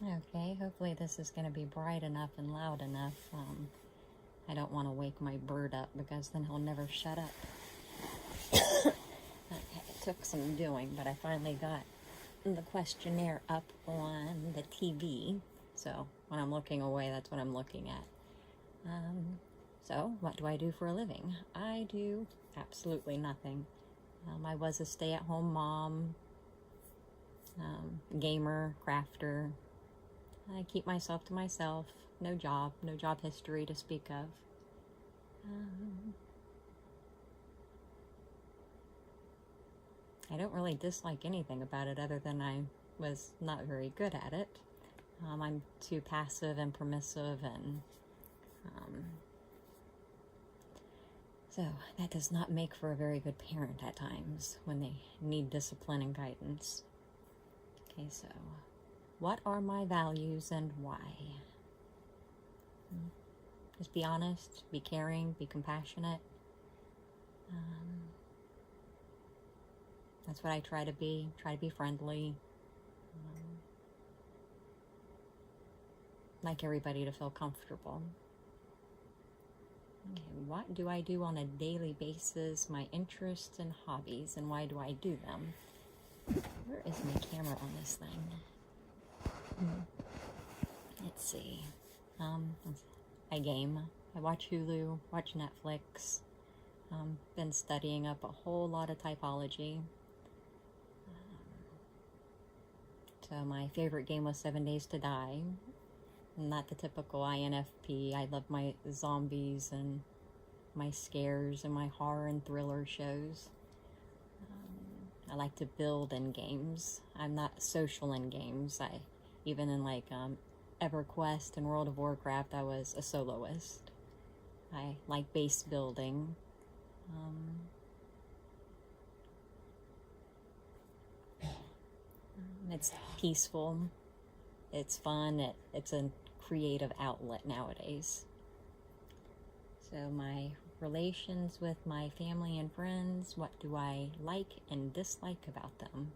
Okay, hopefully this is going to be bright enough and loud enough. I don't want to wake my bird up because then he'll never shut up. Okay, it took some doing, but I finally got the questionnaire up on the TV. So when I'm looking away, that's what I'm looking at. So what do I do for a living? I do absolutely nothing. I was a stay-at-home mom, gamer, crafter. I keep myself to myself. No job history to speak of. I don't really dislike anything about it other than I was not very good at it. I'm too passive and permissive, and so that does not make for a very good parent at times when they need discipline and guidance. Okay, so what are my values and why? Just be honest, be caring, be compassionate. That's what I try to be friendly. Like everybody to feel comfortable. Okay, what do I do on a daily basis? My interests and hobbies, and why do I do them? Where is my camera on this thing? Let's see. I game. I watch Hulu, watch Netflix. Been studying up a whole lot of typology. So my favorite game was 7 Days to Die. Not the typical INFP. I love my zombies and my scares and my horror and thriller shows. I like to build in games. I'm not social in games. Even in like EverQuest and World of Warcraft, I was a soloist. I like base building. It's peaceful. It's fun. It's a creative outlet nowadays. So my relations with my family and friends, what do I like and dislike about them?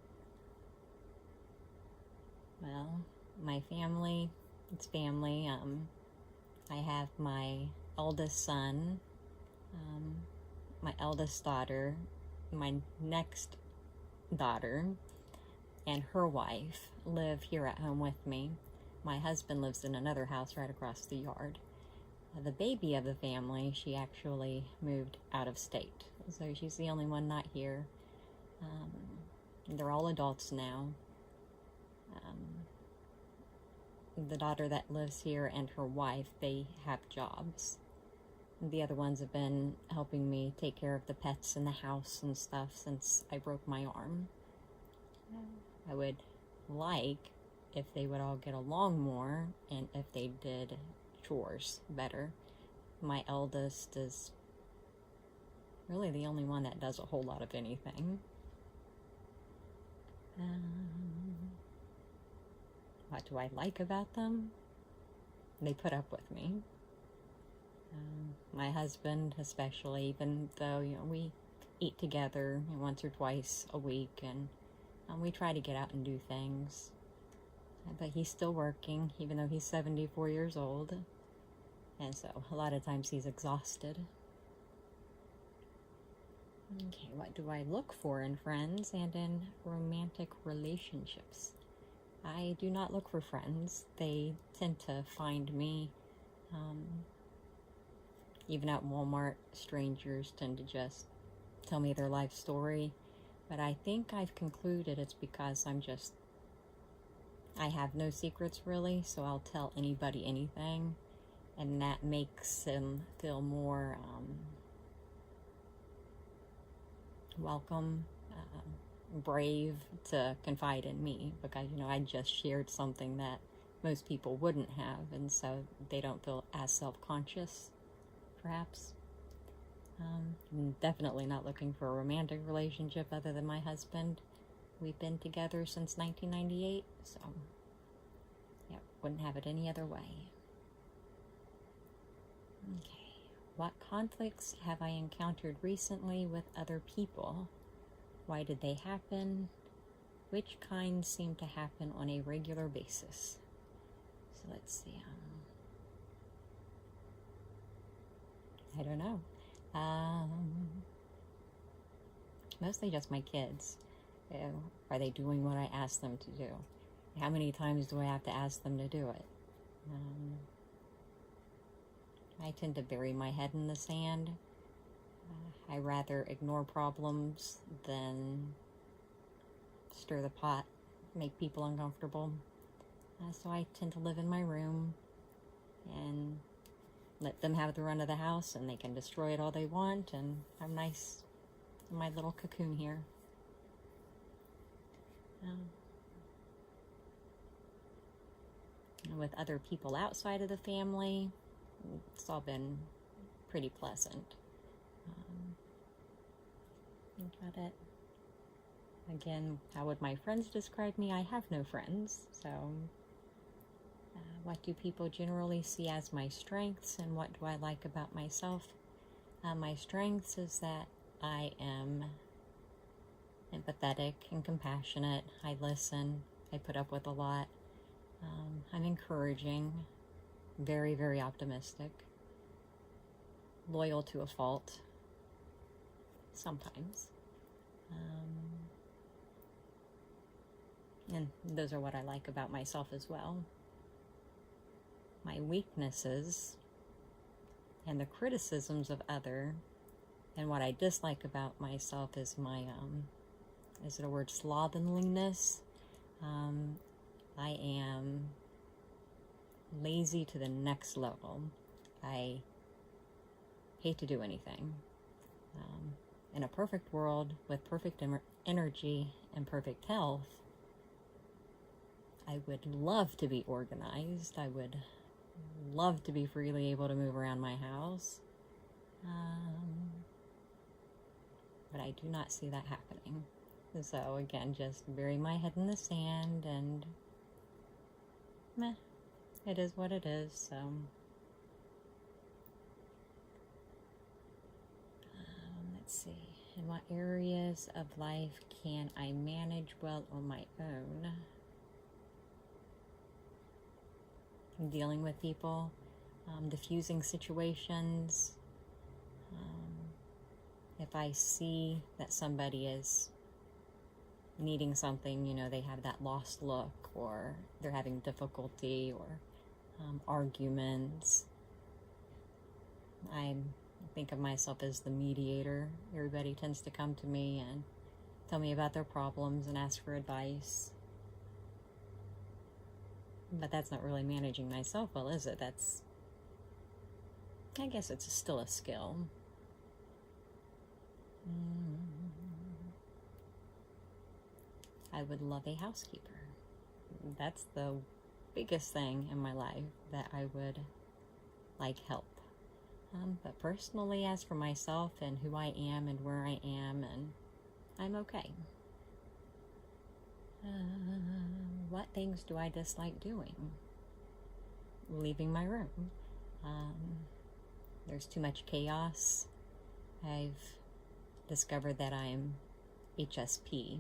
Well, my family, it's family. I have my eldest son, my eldest daughter, my next daughter, and her wife live here at home with me. My husband lives in another house right across the yard. The baby of the family, she actually moved out of state, so she's the only one not here. They're all adults now. The daughter that lives here and her wife, they have jobs. The other ones have been helping me take care of the pets in the house and stuff since I broke my arm. I would like if they would all get along more and if they did chores better. My eldest is really the only one that does a whole lot of anything. What do I like about them? They put up with me. My husband especially, even though we eat together once or twice a week, and we try to get out and do things. But he's still working, even though he's 74 years old. And so a lot of times he's exhausted. Okay, what do I look for in friends and in romantic relationships? I do not look for friends. They tend to find me. Even at Walmart, strangers tend to just tell me their life story. But I think I've concluded it's because I have no secrets really, so I'll tell anybody anything. And that makes them feel more welcome, brave to confide in me, because I just shared something that most people wouldn't have, and so they don't feel as self-conscious, perhaps. I'm definitely not looking for a romantic relationship other than my husband. We've been together since 1998, so yeah, wouldn't have it any other way. Okay, what conflicts have I encountered recently with other people? Why did they happen? Which kinds seem to happen on a regular basis? So let's see. I don't know. Mostly just my kids. Are they doing what I ask them to do? How many times do I have to ask them to do it? I tend to bury my head in the sand. I rather ignore problems than stir the pot, make people uncomfortable. So I tend to live in my room and let them have the run of the house, and they can destroy it all they want, and I'm nice in my little cocoon here. And with other people outside of the family, it's all been pretty pleasant. Got it. Again, how would my friends describe me? I have no friends, so what do people generally see as my strengths, and what do I like about myself? My strengths is that I am empathetic and compassionate. I listen. I put up with a lot. I'm encouraging, very, very optimistic, loyal to a fault, sometimes. And those are what I like about myself as well. My weaknesses and the criticisms of other, and what I dislike about myself is my, is it a word, slovenliness? I am lazy to the next level. I hate to do anything. In a perfect world with perfect energy and perfect health, I would love to be organized. I would love to be freely able to move around my house. But I do not see that happening. So again, just bury my head in the sand and meh, it is what it is. So let's see. In what areas of life can I manage well on my own? Dealing with people, diffusing situations. If I see that somebody is needing something, you know, they have that lost look, or they're having difficulty, or arguments, I think of myself as the mediator. Everybody tends to come to me and tell me about their problems and ask for advice. But that's not really managing myself well, is it? I guess it's still a skill. I would love a housekeeper. That's the biggest thing in my life that I would like help. But personally, as for myself and who I am and where I am, and I'm okay. What things do I dislike doing? Leaving my room. There's too much chaos. I've discovered that I'm HSP.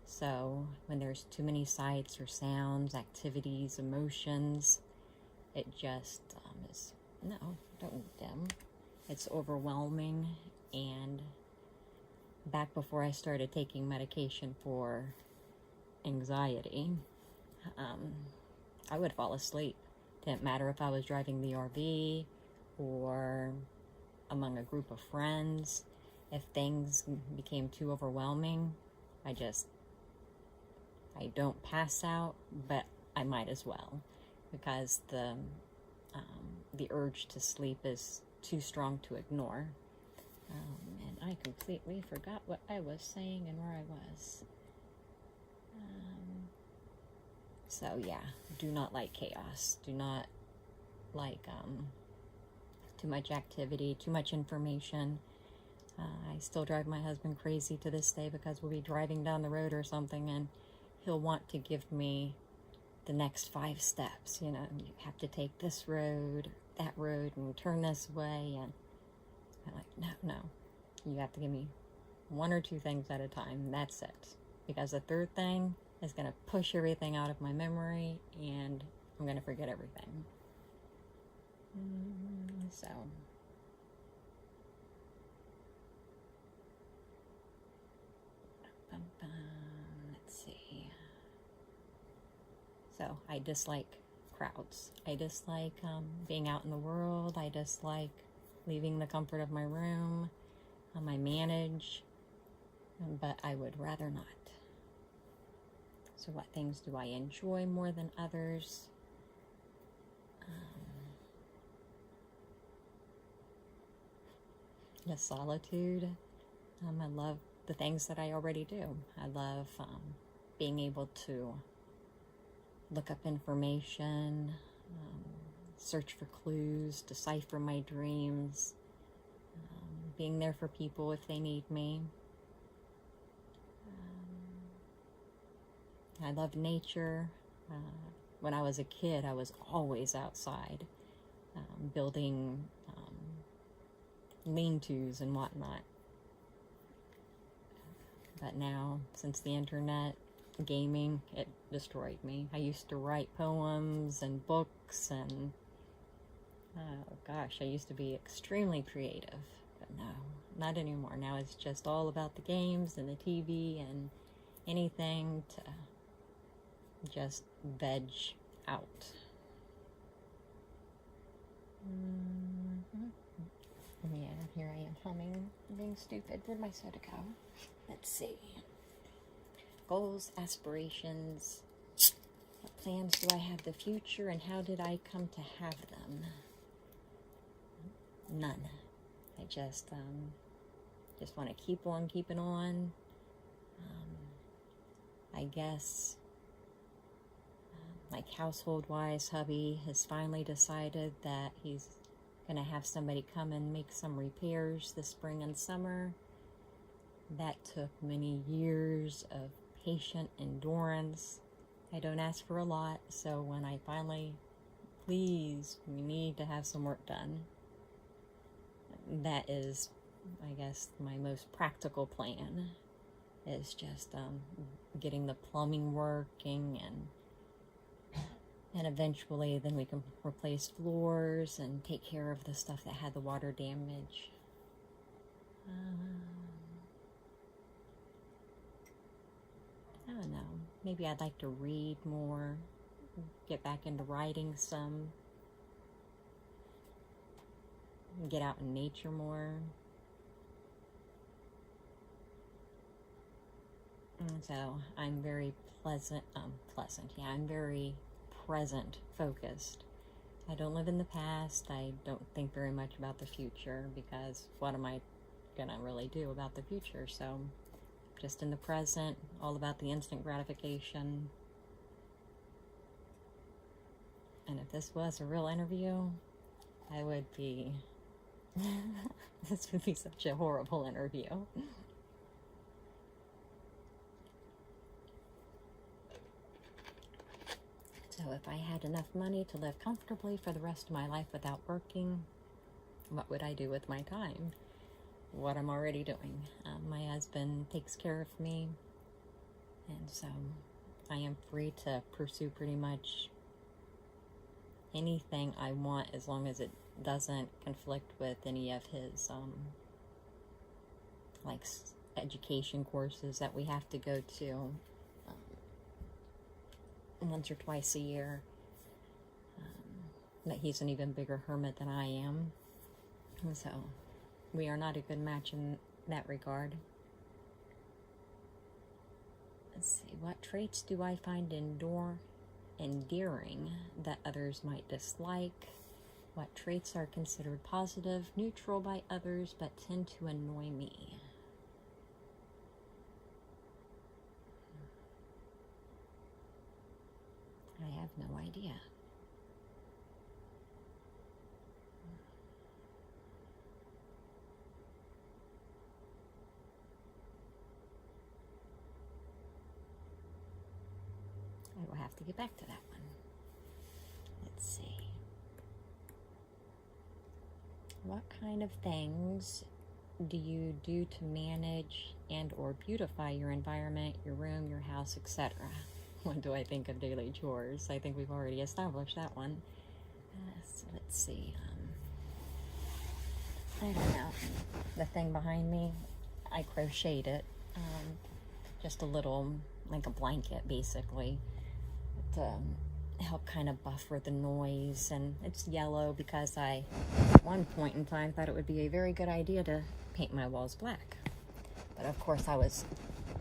So when there's too many sights or sounds, activities, emotions, it just is, no, don't dim. It's overwhelming. And back before I started taking medication for anxiety, I would fall asleep. Didn't matter if I was driving the RV or among a group of friends. If things became too overwhelming, I don't pass out, but I might as well, because the urge to sleep is too strong to ignore. And I completely forgot what I was saying and where I was. So yeah, do not like chaos. Do not like too much activity, too much information. I still drive my husband crazy to this day, because we'll be driving down the road or something and he'll want to give me the next 5 steps. You know, you have to take this road, that road, and turn this way. And I'm like, no. You have to give me 1 or 2 things at a time. That's it. Because the third thing is going to push everything out of my memory, and I'm going to forget everything. So, let's see. So, I dislike crowds. I dislike being out in the world. I dislike leaving the comfort of my room. I manage, but I would rather not. So what things do I enjoy more than others? The solitude. I love the things that I already do. I love being able to look up information, search for clues, decipher my dreams, being there for people if they need me. I love nature. When I was a kid, I was always outside, building lean-tos and whatnot. But now, since the internet, gaming, it destroyed me. I used to write poems and books and, oh gosh, I used to be extremely creative. But no, not anymore. Now it's just all about the games and the TV and anything to just veg out. Yeah, here I am humming, being stupid. Where'd my soda go? Let's see. Goals, aspirations. What plans do I have for the future, and how did I come to have them? None. I just want to keep on keeping on. I guess, like household-wise, hubby has finally decided that he's going to have somebody come and make some repairs this spring and summer. That took many years of patient endurance. I don't ask for a lot, so when I finally, please, we need to have some work done, that is, I guess, my most practical plan, is just getting the plumbing working, and eventually then we can replace floors and take care of the stuff that had the water damage. I don't know. Maybe I'd like to read more, get back into writing some, get out in nature more. And so I'm very I'm very present focused. I don't live in the past. I don't think very much about the future, because what am I gonna really do about the future? So just in the present, all about the instant gratification. And if this was a real interview, I would be this would be such a horrible interview. So if I had enough money to live comfortably for the rest of my life without working, what would I do with my time? What I'm already doing. My husband takes care of me, and so I am free to pursue pretty much anything I want, as long as it doesn't conflict with any of his like education courses that we have to go to once or twice a year. But he's an even bigger hermit than I am, and so we are not a good match in that regard. Let's see, what traits do I find endearing that others might dislike? What traits are considered positive, neutral by others, but tend to annoy me? I have no idea. I will have to get back to that one. Let's see. What kind of things do you do to manage and or beautify your environment, your room, your house, etc.? what do I think of daily chores? I think we've already established that one. So let's see. I don't know. The thing behind me, I crocheted it. Just a little, like a blanket, basically, to help kind of buffer the noise. And it's yellow because I, at one point in time, thought it would be a very good idea to paint my walls black. But of course, I was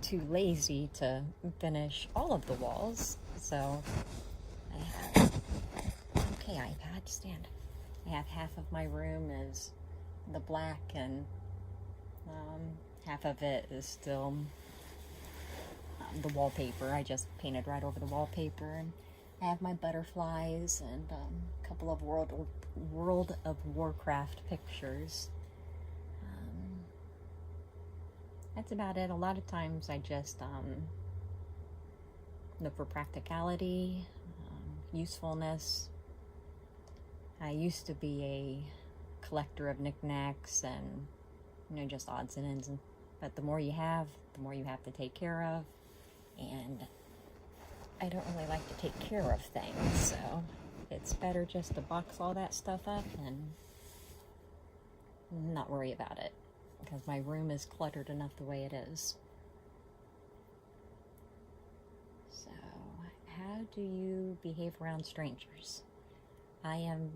too lazy to finish all of the walls. So I have, okay, iPad, stand. I have half of my room is the black, and half of it is still the wallpaper. I just painted right over the wallpaper, and I have my butterflies and a couple of World of Warcraft pictures. That's about it. A lot of times I just look for practicality, usefulness. I used to be a collector of knickknacks and, just odds and ends. But the more you have to take care of. And I don't really like to take care of things, so it's better just to box all that stuff up and not worry about it, because my room is cluttered enough the way it is. So, how do you behave around strangers? I am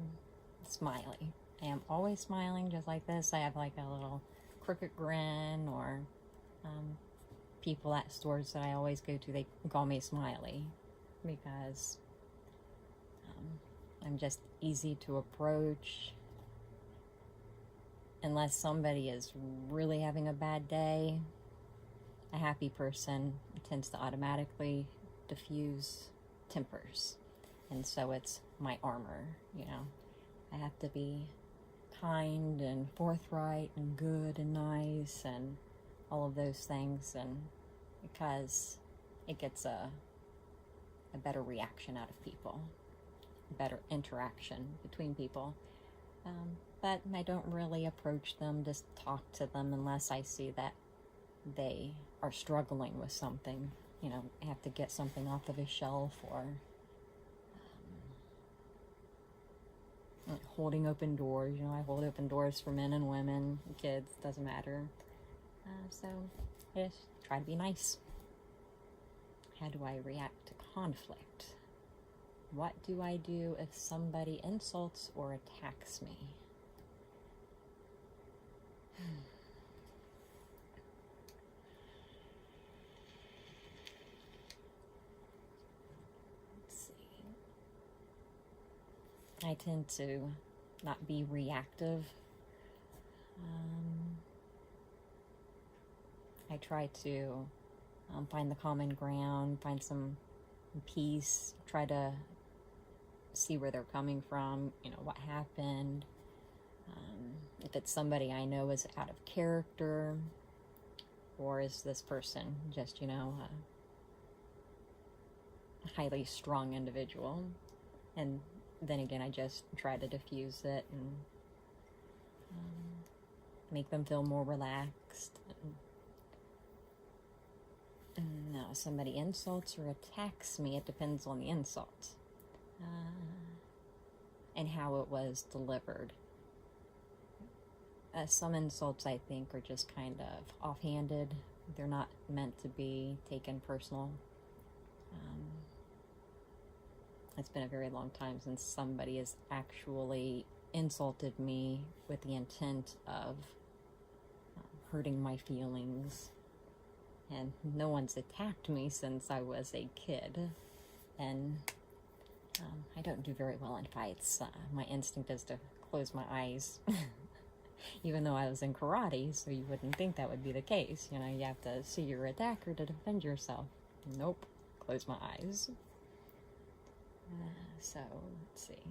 smiley. I am always smiling, just like this. I have like a little crooked grin, or people at stores that I always go to, they call me Smiley, because I'm just easy to approach. Unless somebody is really having a bad day, a happy person tends to automatically diffuse tempers. And so it's my armor, I have to be kind and forthright and good and nice and all of those things, and because it gets a better reaction out of people, better interaction between people. But I don't really approach them, just talk to them, unless I see that they are struggling with something. Have to get something off of a shelf, or holding open doors. I hold open doors for men and women, kids, doesn't matter. So I just try to be nice. How do I react to conflict? What do I do if somebody insults or attacks me? Let's see. I tend to not be reactive. I try to find the common ground, find some peace, try to see where they're coming from, what happened. If it's somebody I know is out of character, or is this person just, a highly strong individual. And then again, I just try to diffuse it and make them feel more relaxed. No, somebody insults or attacks me, it depends on the insult and how it was delivered. Some insults, I think, are just kind of offhanded. They're not meant to be taken personal. It's been a very long time since somebody has actually insulted me with the intent of hurting my feelings. And no one's attacked me since I was a kid. And I don't do very well in fights. My instinct is to close my eyes. Even though I was in karate, so you wouldn't think that would be the case. You have to see your attacker to defend yourself. Nope. Close my eyes. So, let's see.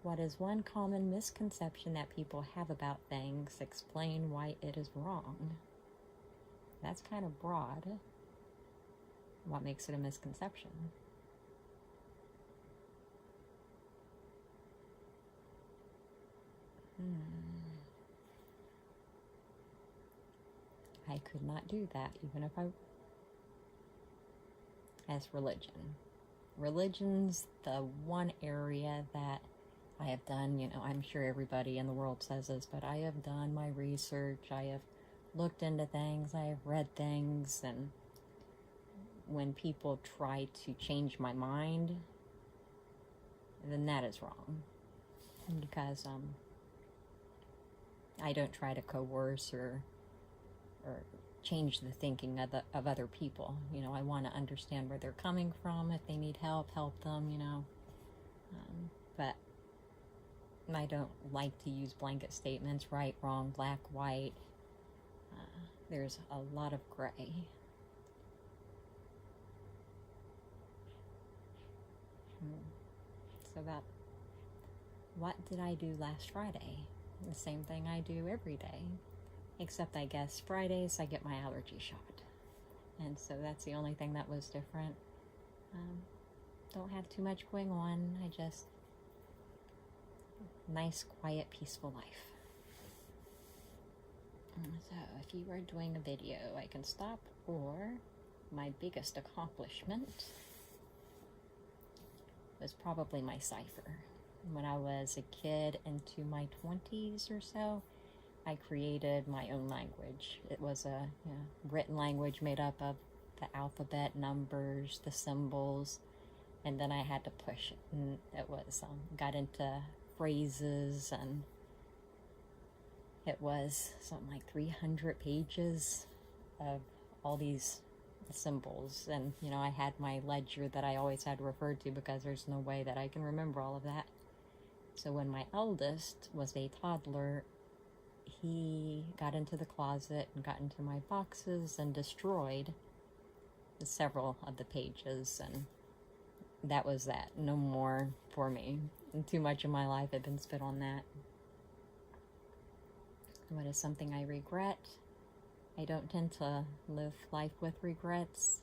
What is one common misconception that people have about things? Explain why it is wrong. That's kind of broad. What makes it a misconception? I could not do that, even if as religion. Religion's the one area that I have done, I'm sure everybody in the world says this, but I have done my research, I have looked into things, I have read things, and when people try to change my mind, then that is wrong. Because I don't try to coerce or change the thinking of other people. I want to understand where they're coming from. If they need help them, but I don't like to use blanket statements, right, wrong, black, white. There's a lot of gray. So that, what did I do last Friday? The same thing I do every day, except I guess Fridays I get my allergy shot, and so that's the only thing that was different. Don't have too much going on. I just nice, quiet, peaceful life. So if you were doing a video, I can stop, or my biggest accomplishment was probably my cipher. When I was a kid into my 20s or so, I created my own language. It was a written language made up of the alphabet, numbers, the symbols, and then I had to push it. And it was got into phrases, and it was something like 300 pages of all these symbols. And I had my ledger that I always had referred to, because there's no way that I can remember all of that. So when my eldest was a toddler, he got into the closet and got into my boxes and destroyed several of the pages, and that was that. No more for me. And too much of my life had been spent on that. What is something I regret? I don't tend to live life with regrets.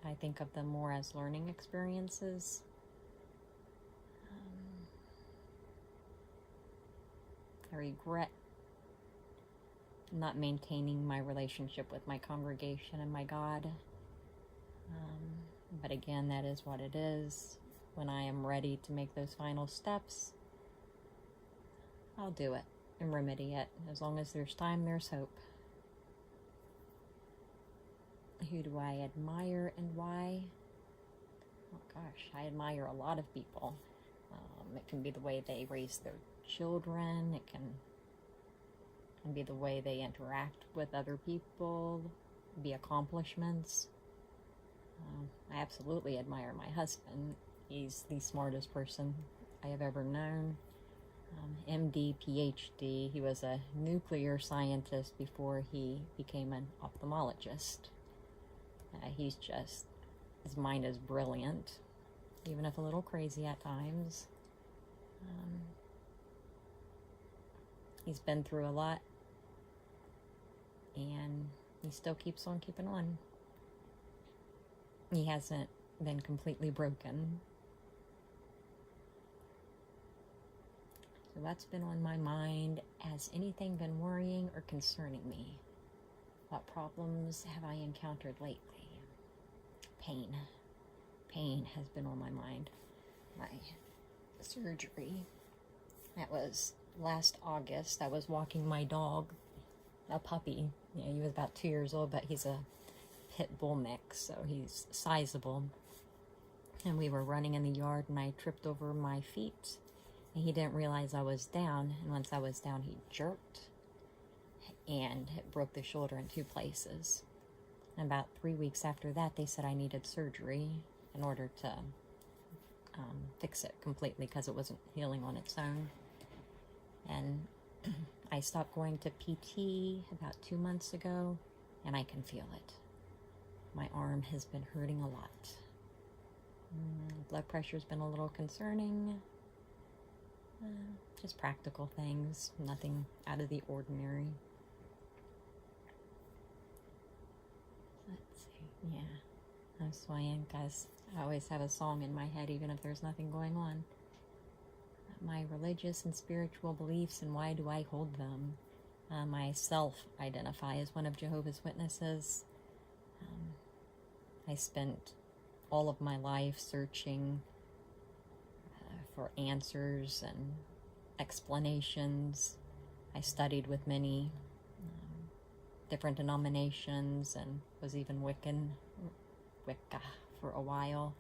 I think of them more as learning experiences. I regret not maintaining my relationship with my congregation and my God. But again, that is what it is. When I am ready to make those final steps, I'll do it and remedy it. As long as there's time, there's hope. Who do I admire and why? Oh gosh, I admire a lot of people. It can be the way they raise their children. It can be the way they interact with other people, be accomplishments. I absolutely admire my husband. He's the smartest person I have ever known. MD, PhD. He was a nuclear scientist before he became an ophthalmologist. He's just, his mind is brilliant, even if a little crazy at times. He's been through a lot, and he still keeps on keeping on. He hasn't been completely broken. So that's been on my mind. Has anything been worrying or concerning me? What problems have I encountered lately? Pain. Pain has been on my mind. My surgery. That was last August. I was walking my dog, a puppy. He was about 2 years old, but he's a pit bull mix, so he's sizable. And we were running in the yard, and I tripped over my feet. And he didn't realize I was down, and once I was down, he jerked, and it broke the shoulder in 2 places. And about 3 weeks after that, they said I needed surgery in order to fix it completely, because it wasn't healing on its own. And I stopped going to PT about 2 months ago, and I can feel it. My arm has been hurting a lot. Blood pressure's been a little concerning. Just practical things, nothing out of the ordinary. Let's see, yeah. I'm swaying because I always have a song in my head, even if there's nothing going on. My religious and spiritual beliefs, and why do I hold them? I self-identify as one of Jehovah's Witnesses. I spent all of my life searching for answers and explanations. I studied with many different denominations and was even Wicca for a while.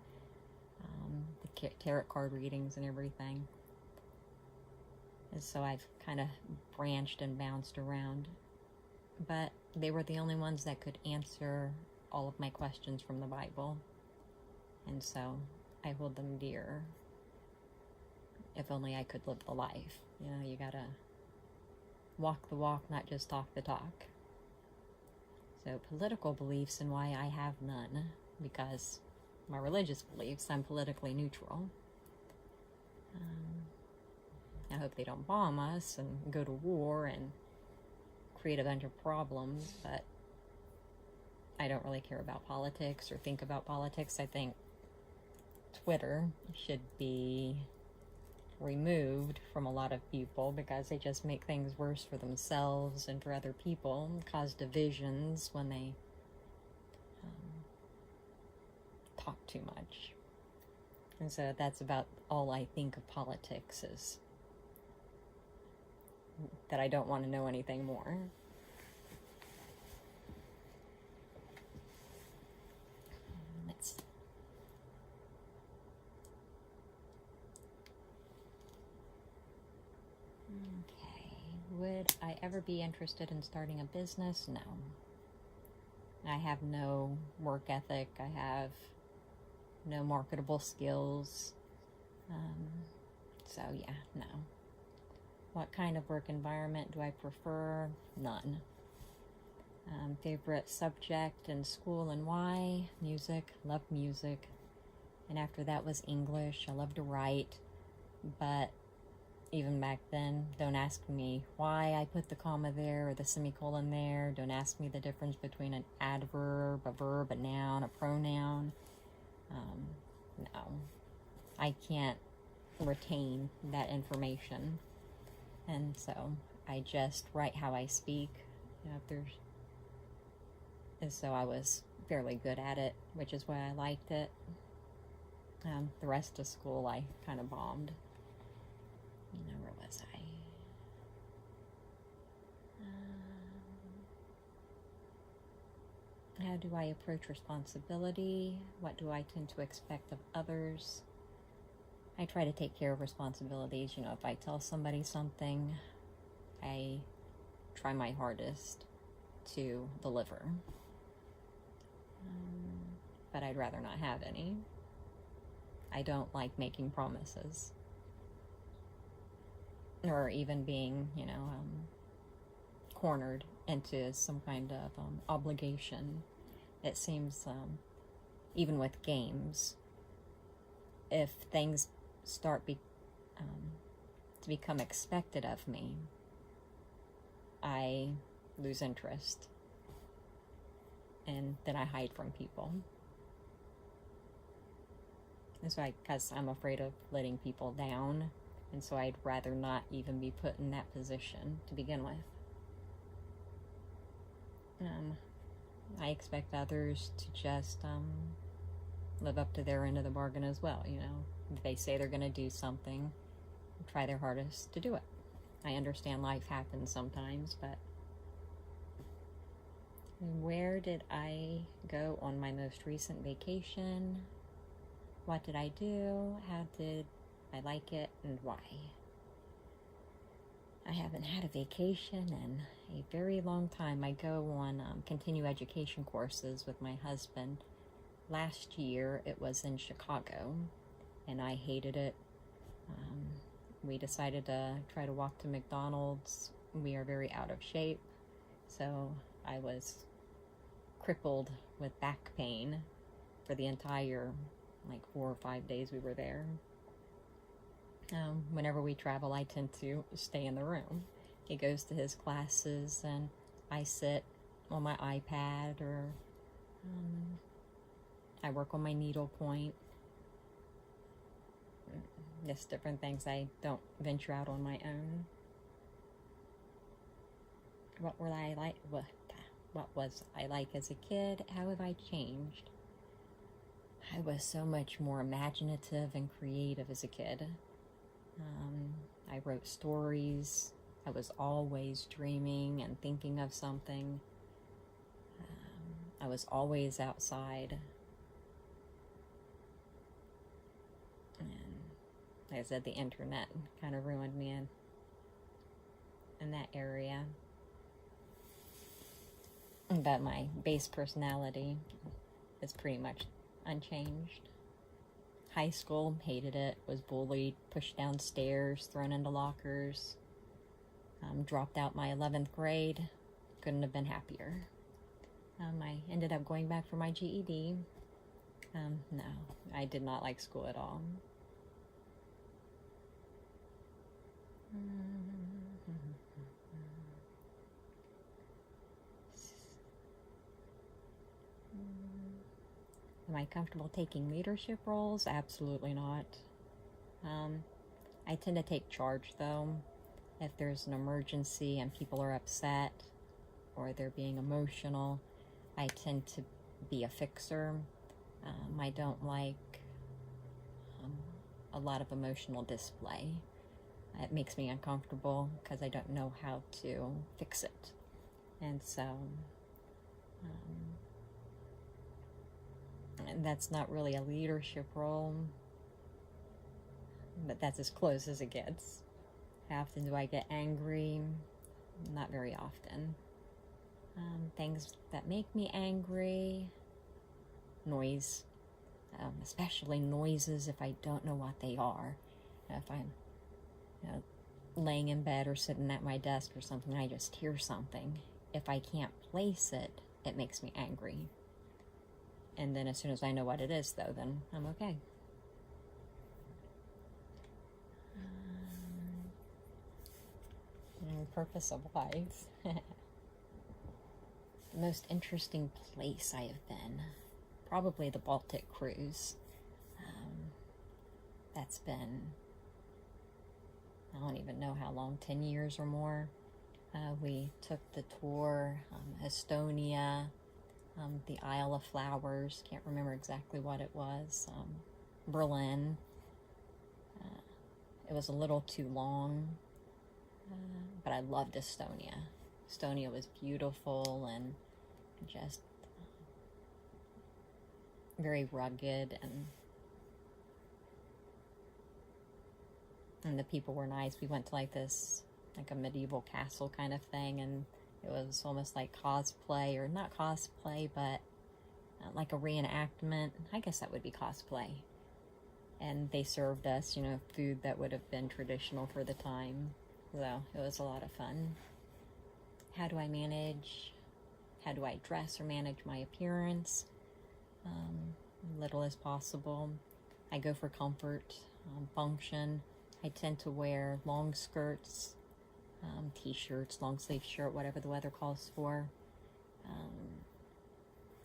The tarot card readings and everything. And so I've kind of branched and bounced around. But they were the only ones that could answer all of my questions from the Bible. And so I hold them dear. If only I could live the life. You know, you gotta walk the walk, not just talk the talk. So political beliefs and why I have none, because my religious beliefs, I'm politically neutral. I hope they don't bomb us and go to war and create a bunch of problems, but I don't really care about politics or think about politics. I think Twitter should be removed from a lot of people because they just make things worse for themselves and for other people, cause divisions when they talk too much. And so that's about all I think of politics, is that I don't want to know anything more. Let's Okay. Would I ever be interested in starting a business? No. I have no work ethic. I have no marketable skills. So yeah, no. What kind of work environment do I prefer? None. Favorite subject in school and why? Music. Love music. And after that was English. I love to write. But even back then, don't ask me why I put the comma there or the semicolon there. Don't ask me the difference between an adverb, a verb, a noun, a pronoun. No. I can't retain that information. And so I just write how I speak. And so I was fairly good at it, which is why I liked it. The rest of school I kind of bombed. Where was I? How do I approach responsibility? What do I tend to expect of others? I try to take care of responsibilities. If I tell somebody something, I try my hardest to deliver. But I'd rather not have any. I don't like making promises. Or even being, cornered into some kind of obligation. It seems, even with games, if things start to become expected of me, I lose interest. And then I hide from people. That's why, because I'm afraid of letting people down. And so I'd rather not even be put in that position to begin with. I expect others to just live up to their end of the bargain as well. If they say they're going to do something, try their hardest to do it. I understand life happens sometimes, but where did I go on my most recent vacation? What did I do? How did I like it, and why? I haven't had a vacation in a very long time. I go on continue education courses with my husband. Last year it was in Chicago, and I hated it. We decided to try to walk to McDonald's. We are very out of shape, so I was crippled with back pain for the entire 4 or 5 days we were there. Whenever we travel, I tend to stay in the room. He goes to his classes, and I sit on my iPad, or I work on my needlepoint. Just different things. I don't venture out on my own. What was I like as a kid? How have I changed? I was so much more imaginative and creative as a kid. I wrote stories. I was always dreaming and thinking of something. I was always outside. And like I said, the internet kind of ruined me in that area. But my base personality is pretty much unchanged. High school, hated it, was bullied, pushed downstairs, thrown into lockers. Dropped out my 11th grade, couldn't have been happier. I ended up going back for my GED. No, I did not like school at all. Am I comfortable taking leadership roles? Absolutely not. I tend to take charge, though. If there's an emergency and people are upset or they're being emotional, I tend to be a fixer. I don't like a lot of emotional display. It makes me uncomfortable because I don't know how to fix it. And so, and that's not really a leadership role, but that's as close as it gets. How often do I get angry? Not very often. Things that make me angry, noise, especially noises if I don't know what they are. If I'm laying in bed or sitting at my desk or something, I just hear something. If I can't place it, it makes me angry. And then as soon as I know what it is, though, then I'm okay. Purpose of life. The most interesting place I have been, probably the Baltic cruise. That's been, I don't even know how long, 10 years or more. We took the tour, Estonia, the Isle of Flowers, can't remember exactly what it was, Berlin. It was a little too long, but I loved Estonia. Estonia was beautiful and just very rugged, and the people were nice. We went to like a medieval castle kind of thing, and it was almost like cosplay, or not cosplay, but like a reenactment. I guess that would be cosplay. And they served us, food that would have been traditional for the time. So it was a lot of fun. How do I dress or manage my appearance? Little as possible. I go for comfort, function. I tend to wear long skirts, t-shirts, long sleeve shirt, whatever the weather calls for.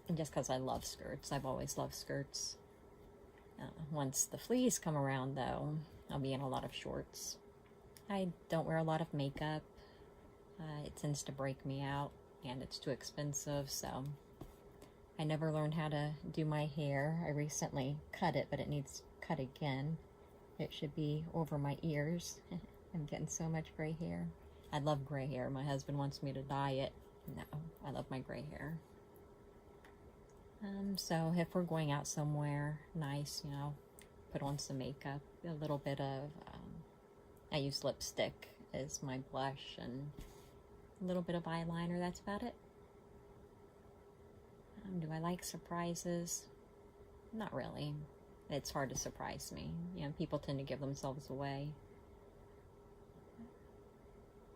And just because I love skirts. I've always loved skirts. Once the fleas come around, though, I'll be in a lot of shorts. I don't wear a lot of makeup. It tends to break me out, and it's too expensive, so I never learned how to do my hair. I recently cut it, but it needs cut again. It should be over my ears. I'm getting so much gray hair. I love gray hair. My husband wants me to dye it. No, I love my gray hair. So if we're going out somewhere nice, put on some makeup, a little bit of, I use lipstick as my blush, and a little bit of eyeliner, that's about it. Do I like surprises? Not really. It's hard to surprise me. People tend to give themselves away.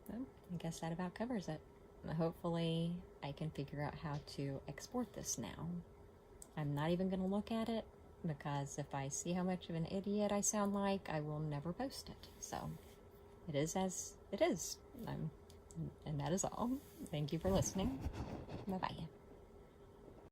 So I guess that about covers it. Hopefully I can figure out how to export this now. I'm not even going to look at it, because if I see how much of an idiot I sound like, I will never post it. So it is as it is. And that is all. Thank you for listening. Bye-bye.